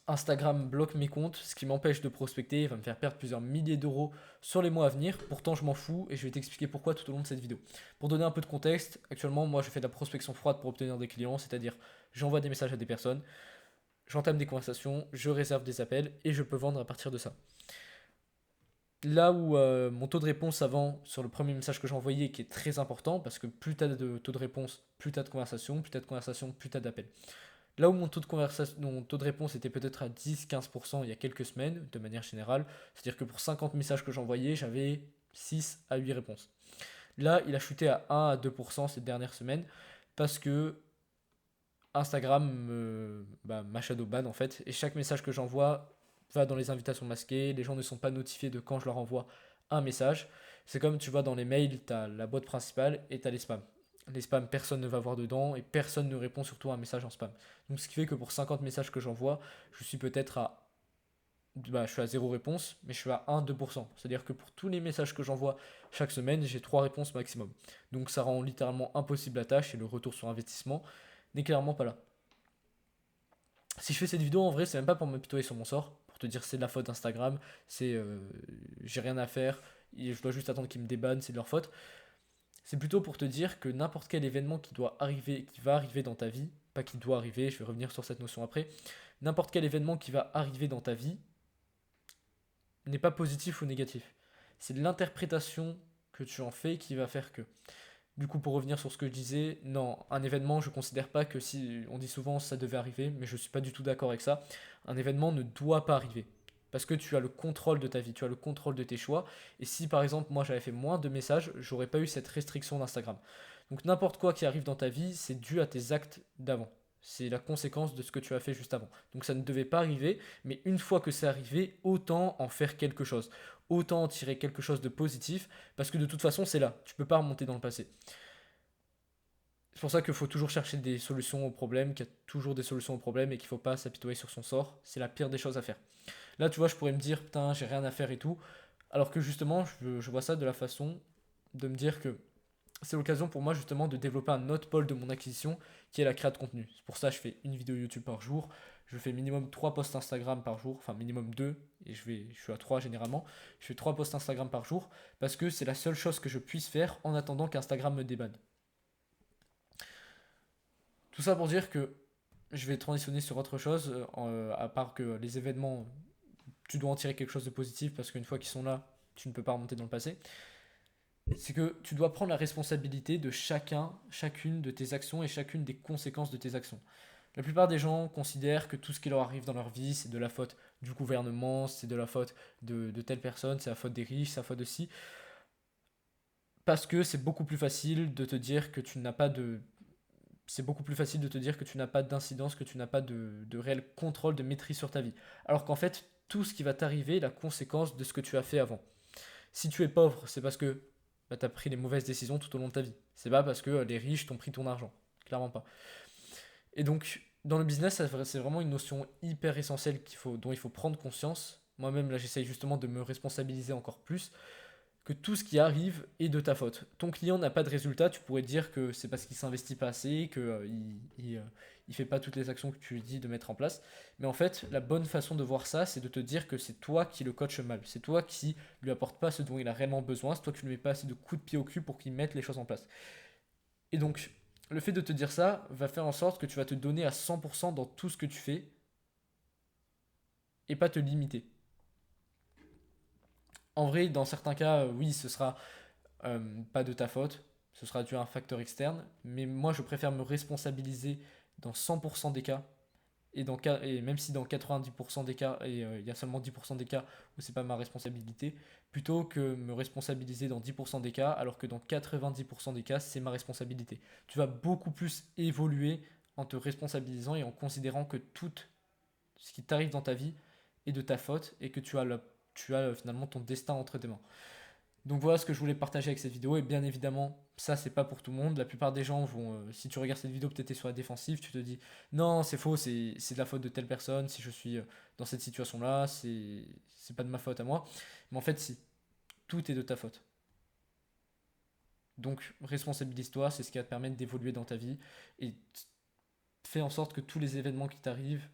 Instagram bloque mes comptes, ce qui m'empêche de prospecter et va me faire perdre plusieurs milliers d'euros sur les mois à venir. Pourtant, je m'en fous et je vais t'expliquer pourquoi tout au long de cette vidéo. Pour donner un peu de contexte, actuellement, moi, je fais de la prospection froide pour obtenir des clients, c'est-à-dire j'envoie des messages à des personnes, j'entame des conversations, je réserve des appels et je peux vendre à partir de ça. Là où mon taux de réponse avant sur le premier message que j'ai envoyé qui est très important parce que plus tu as de taux de réponse, plus tu as de conversations, plus tu as de conversations, plus tu as d'appels. Là où mon taux de réponse était peut-être à 10-15% il y a quelques semaines, de manière générale, c'est-à-dire que pour 50 messages que j'envoyais, j'avais 6 à 8 réponses. Là, il a chuté à 1 à 2% ces dernières semaines parce que Instagram m'a shadowban en fait, et chaque message que j'envoie va dans les invitations masquées, les gens ne sont pas notifiés de quand je leur envoie un message. C'est comme tu vois dans les mails, tu as la boîte principale et tu as les spams. Les spams, personne ne va voir dedans et personne ne répond surtout à un message en spam. Donc ce qui fait que pour 50 messages que j'envoie, je suis peut-être je suis à 0 réponse, mais je suis à 1-2%. C'est-à-dire que pour tous les messages que j'envoie chaque semaine, j'ai 3 réponses maximum. Donc ça rend littéralement impossible la tâche et le retour sur investissement n'est clairement pas là. Si je fais cette vidéo en vrai, c'est même pas pour m'apitoyer sur mon sort, pour te dire c'est de la faute d'Instagram, c'est j'ai rien à faire, et je dois juste attendre qu'ils me débannent, c'est de leur faute. C'est plutôt pour te dire que n'importe quel événement qui doit arriver, qui va arriver dans ta vie, pas qui doit arriver, je vais revenir sur cette notion après, n'importe quel événement qui va arriver dans ta vie n'est pas positif ou négatif. C'est l'interprétation que tu en fais qui va faire que. Du coup, pour revenir sur ce que je disais, non, un événement, je ne considère pas que si, on dit souvent ça devait arriver, mais je ne suis pas du tout d'accord avec ça. Un événement ne doit pas arriver. Parce que tu as le contrôle de ta vie, tu as le contrôle de tes choix. Et si par exemple, moi j'avais fait moins de messages, j'aurais pas eu cette restriction d'Instagram. Donc n'importe quoi qui arrive dans ta vie, c'est dû à tes actes d'avant. C'est la conséquence de ce que tu as fait juste avant. Donc ça ne devait pas arriver, mais une fois que c'est arrivé, autant en faire quelque chose. Autant en tirer quelque chose de positif, parce que de toute façon, c'est là. Tu peux pas remonter dans le passé. C'est pour ça qu'il faut toujours chercher des solutions aux problèmes, qu'il y a toujours des solutions aux problèmes et qu'il ne faut pas s'apitoyer sur son sort. C'est la pire des choses à faire. Là, tu vois, je pourrais me dire, putain, j'ai rien à faire et tout. Alors que justement, je vois ça de la façon de me dire que c'est l'occasion pour moi justement de développer un autre pôle de mon acquisition qui est la création de contenu. C'est pour ça que je fais une vidéo YouTube par jour. Je fais minimum 3 posts Instagram par jour, enfin minimum 2 et je suis à 3 généralement. Je fais 3 posts Instagram par jour parce que c'est la seule chose que je puisse faire en attendant qu'Instagram me débanne. Tout ça pour dire que je vais transitionner sur autre chose, à part que les événements, tu dois en tirer quelque chose de positif parce qu'une fois qu'ils sont là, tu ne peux pas remonter dans le passé. C'est que tu dois prendre la responsabilité de chacune de tes actions et chacune des conséquences de tes actions. La plupart des gens considèrent que tout ce qui leur arrive dans leur vie, c'est de la faute du gouvernement, c'est de la faute de telle personne, c'est la faute des riches, c'est la faute de ci. Parce que c'est beaucoup plus facile de te dire que tu n'as pas de c'est beaucoup plus facile de te dire que tu n'as pas d'incidence, que tu n'as pas de réel contrôle, de maîtrise sur ta vie. Alors qu'en fait, tout ce qui va t'arriver est la conséquence de ce que tu as fait avant. Si tu es pauvre, c'est parce que tu as pris les mauvaises décisions tout au long de ta vie. C'est pas parce que les riches t'ont pris ton argent. Clairement pas. Et donc, dans le business, c'est vraiment une notion hyper essentielle dont il faut prendre conscience. Moi-même, là, j'essaye justement de me responsabiliser encore plus que tout ce qui arrive est de ta faute. Ton client n'a pas de résultat, tu pourrais dire que c'est parce qu'il s'investit pas assez, qu'il il fait pas toutes les actions que tu lui dis de mettre en place. Mais en fait, la bonne façon de voir ça, c'est de te dire que c'est toi qui le coach mal. C'est toi qui lui apporte pas ce dont il a réellement besoin, c'est toi qui lui mets pas assez de coups de pied au cul pour qu'il mette les choses en place. Et donc, le fait de te dire ça va faire en sorte que tu vas te donner à 100% dans tout ce que tu fais et pas te limiter. En vrai, dans certains cas, oui, ce sera euh, pas de ta faute, ce sera dû à un facteur externe, mais moi je préfère me responsabiliser dans 100% des cas, et même si dans 90% des cas, et il y a seulement 10% des cas où c'est pas ma responsabilité, plutôt que me responsabiliser dans 10% des cas, alors que dans 90% des cas, c'est ma responsabilité. Tu vas beaucoup plus évoluer en te responsabilisant et en considérant que tout ce qui t'arrive dans ta vie est de ta faute et que tu as finalement ton destin entre tes mains. Donc voilà ce que je voulais partager avec cette vidéo. Et bien évidemment, ça c'est pas pour tout le monde. La plupart des gens vont, si tu regardes cette vidéo, peut-être sur la défensive, tu te dis non, c'est faux, c'est de la faute de telle personne. Si je suis dans cette situation-là, c'est pas de ma faute à moi. Mais en fait, si, tout est de ta faute. Donc responsabilise-toi, c'est ce qui va te permettre d'évoluer dans ta vie et fais en sorte que tous les événements qui t'arrivent,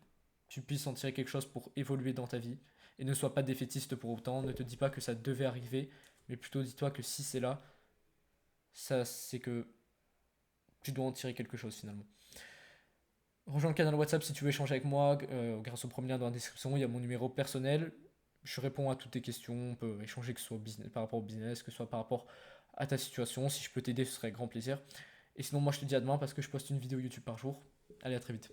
tu puisses en tirer quelque chose pour évoluer dans ta vie. Et ne sois pas défaitiste pour autant, ne te dis pas que ça devait arriver, mais plutôt dis-toi que si c'est là, ça c'est que tu dois en tirer quelque chose finalement. Rejoins le canal WhatsApp si tu veux échanger avec moi, grâce au premier lien dans la description, il y a mon numéro personnel. Je réponds à toutes tes questions, on peut échanger que ce soit par rapport au business, que ce soit par rapport à ta situation. Si je peux t'aider, ce serait avec grand plaisir. Et sinon, moi je te dis à demain parce que je poste une vidéo YouTube par jour. Allez, à très vite.